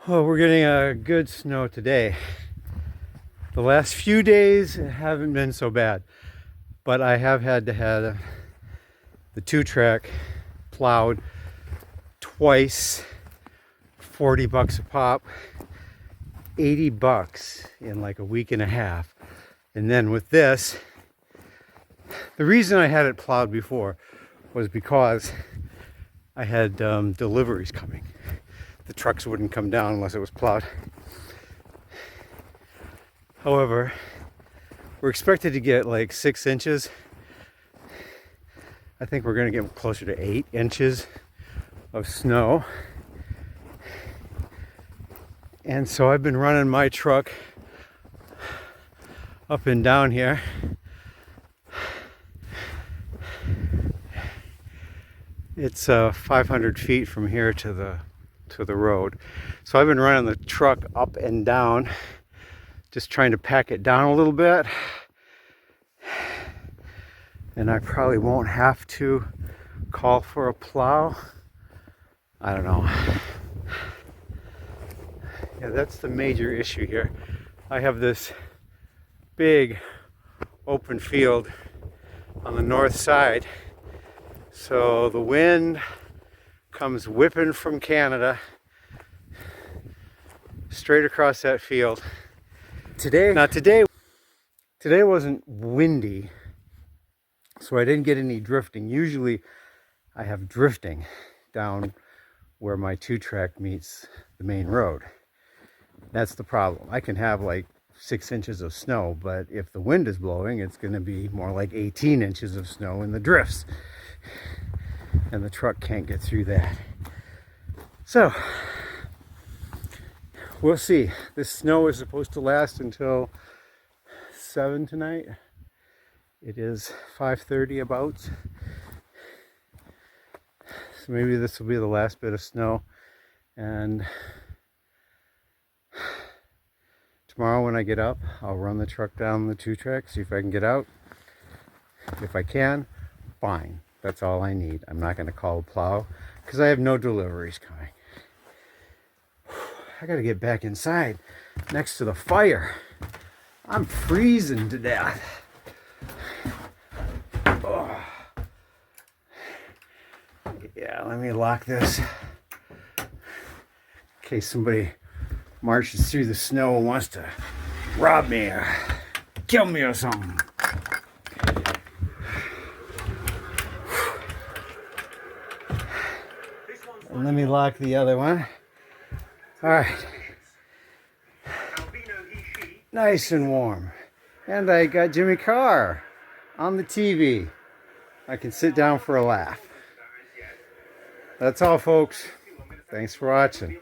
Oh, we're getting a good snow today. The last few days haven't been so bad, but I have had to have the 2-track plowed twice, 40 bucks a pop, 80 bucks in like a week and a half. And then with this, the reason I had it plowed before was because I had deliveries coming. The trucks wouldn't come down unless it was plowed. However, we're expected to get like 6 inches. I think we're going to get closer to 8 inches of snow. And so I've been running my truck up and down here. It's 500 feet from here to the road. So I've been running the truck up and down, just trying to pack it down a little bit. And I probably won't have to call for a plow. I don't know. Yeah, that's the major issue here. I have this big open field on the north side. So the wind comes whipping from Canada straight across that field. Today wasn't windy, so I didn't get any drifting. Usually I have drifting down where my 2-track meets the main road. That's the problem. I can have like 6 inches of snow, but if the wind is blowing, it's going to be more like 18 inches of snow in the drifts. And the truck can't get through that. So, we'll see. This snow is supposed to last until 7 tonight. It is 5:30 about. So maybe this will be the last bit of snow. And tomorrow when I get up, I'll run the truck down the 2-track, see if I can get out. If I can, fine. That's all I need. I'm not going to call a plow because I have no deliveries coming. I got to get back inside next to the fire. I'm freezing to death. Oh. Yeah, let me lock this in case somebody marches through the snow and wants to rob me or kill me or something. And let me lock the other one. All right. Nice and warm. And I got Jimmy Carr on the TV. I can sit down for a laugh. That's all, folks. Thanks for watching.